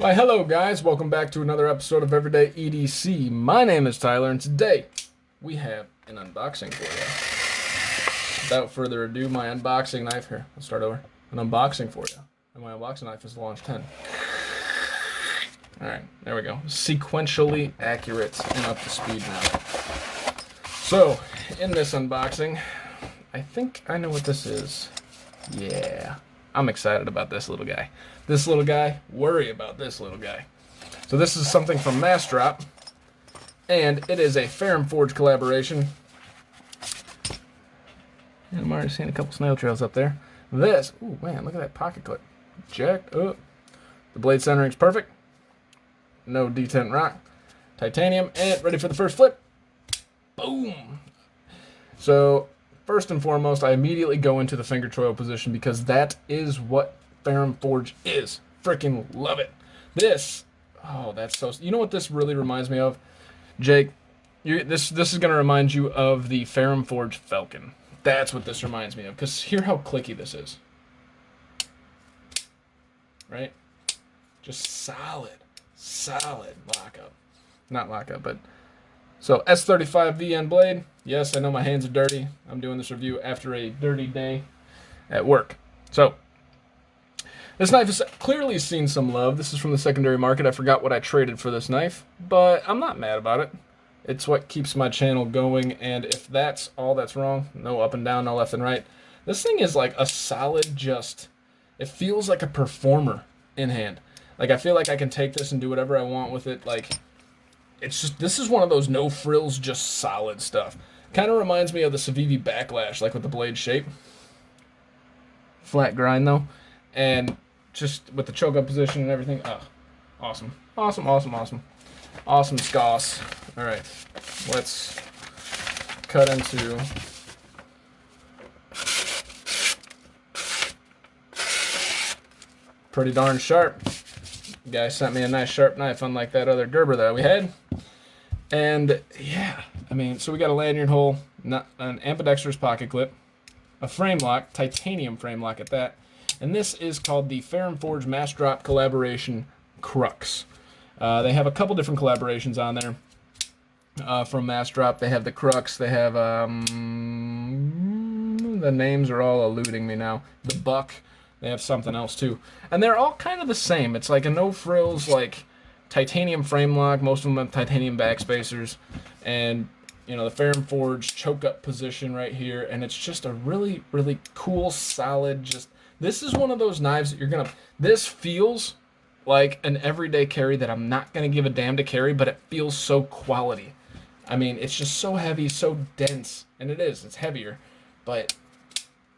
Why, hello guys, welcome back to another episode of Everyday EDC. My name is Tyler, and today we have an unboxing for you. Without further ado, my unboxing knife here. Let's start over. An unboxing for you. And my unboxing knife is the Launch 10. Alright, there we go. Sequentially accurate and up to speed now. So, in this unboxing, I think I know what this is. Yeah. I'm excited about this little guy. This little guy, worry about this little guy. So this is something from Massdrop, and it is a Ferrum Forge collaboration. And I'm already seeing a couple snail trails up there. This, ooh man, look at that pocket clip. Jacked up. The blade centering's perfect. No detent rock. Titanium, and ready for the first flip. Boom! So, first and foremost, I immediately go into the finger choil position because that is what Ferrum Forge is. Freaking love it. This, oh, that's so... You know what this really reminds me of? Jake, this is going to remind you of the Ferrum Forge Falcon. That's what this reminds me of, because hear how clicky this is. Right? Just solid lockup. Not lockup, but... So, S35 VN blade. Yes, I know my hands are dirty. I'm doing this review after a dirty day at work. So, this knife has clearly seen some love. This is from the secondary market. I forgot what I traded for this knife, but I'm not mad about it. It's what keeps my channel going, and if that's all that's wrong, no up and down, no left and right, this thing is like a solid just... It feels like a performer in hand. Like, I feel like I can take this and do whatever I want with it, like... It's just, this is one of those no frills, just solid stuff. Kind of reminds me of the Civivi Backlash, like with the blade shape. Flat grind though. And just with the choke up position and everything. Oh, awesome. Awesome. Awesome scoss. Alright, let's cut into... Pretty darn sharp. The guy sent me a nice sharp knife, unlike that other Gerber that we had. And yeah, I mean, so we got a lanyard hole, not an ambidextrous pocket clip, a frame lock, titanium frame lock at that, and this is called the Ferrum Forge Massdrop collaboration Crux. They have a couple different collaborations on there from Massdrop. They have the Crux. They have the names are all eluding me now. The Buck. They have something else too, and they're all kind of the same. It's like a no frills, like titanium frame lock. Most of them have titanium backspacers, and you know the Ferrum Forge choke up position right here. And it's just a really cool, solid. Just this is one of those knives that you're gonna. This feels like an everyday carry that I'm not gonna give a damn to carry, but it feels so quality. I mean, it's just so heavy, so dense, and it is. It's heavier, but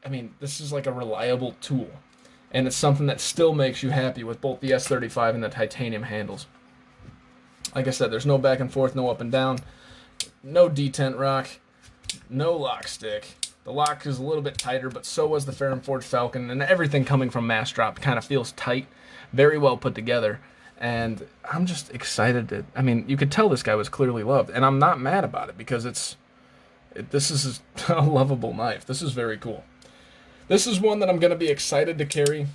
I mean, this is like a reliable tool. And it's something that still makes you happy with both the S35 and the titanium handles. Like I said, there's no back and forth, no up and down, no detent rock, no lock stick. The lock is a little bit tighter, but so was the Ferrum Forge Falcon, and everything coming from Massdrop kind of feels tight, very well put together. And I'm just excited to... I mean, you could tell this guy was clearly loved, and I'm not mad about it because this is a lovable knife. This is very cool. This is one that I'm going to be excited to carry,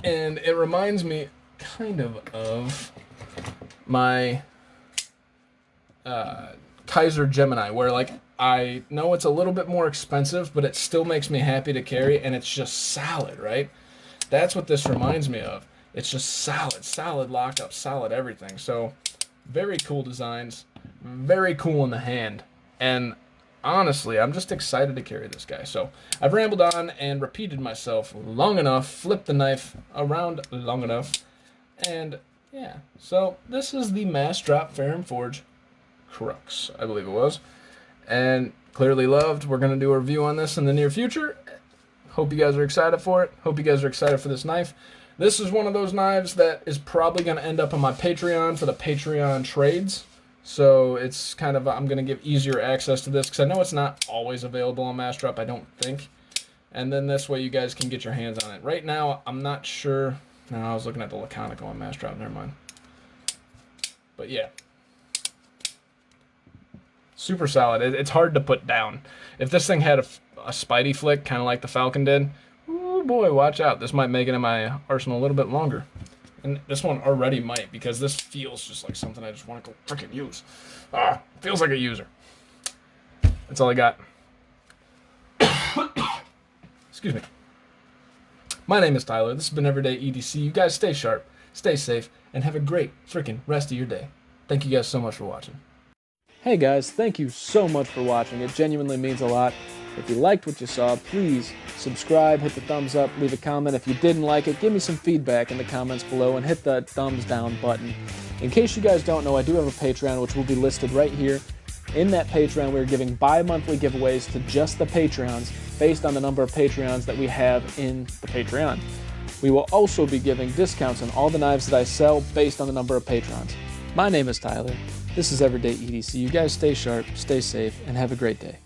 and it reminds me kind of my Kaiser Gemini, where like I know it's a little bit more expensive, but it still makes me happy to carry, and it's just solid, right? That's what this reminds me of. It's just solid lockup, solid everything. So very cool designs, very cool in the hand, and honestly, I'm just excited to carry this guy. So I've rambled on and repeated myself long enough, flipped the knife around long enough, and yeah. So this is the Massdrop Ferrum Forge Crux, I believe it was, and clearly loved. We're going to do a review on this in the near future. Hope you guys are excited for it. Hope you guys are excited for this knife. This is one of those knives that is probably going to end up on my Patreon for the Patreon trades. So it's kind of, I'm going to give easier access to this because I know it's not always available on Massdrop, I don't think. And then this way you guys can get your hands on it. Right now, I'm not sure. No, I was looking at the Laconic on Massdrop, never mind. But yeah. Super solid. It's hard to put down. If this thing had a Spidey flick, kind of like the Falcon did, ooh boy, watch out. This might make it in my arsenal a little bit longer. And this one already might, because this feels just like something I just want to go freaking use. Feels like a user. That's all I got. Excuse me. My name is Tyler. This has been Everyday EDC. You guys stay sharp, stay safe, and have a great freaking rest of your day. Thank you guys so much for watching. Hey guys, thank you so much for watching. It genuinely means a lot. If you liked what you saw, please subscribe, hit the thumbs up, leave a comment. If you didn't like it, give me some feedback in the comments below and hit the thumbs down button. In case you guys don't know, I do have a Patreon, which will be listed right here. In that Patreon, we're giving bi-monthly giveaways to just the Patreons based on the number of Patreons that we have in the Patreon. We will also be giving discounts on all the knives that I sell based on the number of patrons. My name is Tyler. This is Everyday EDC. You guys stay sharp, stay safe, and have a great day.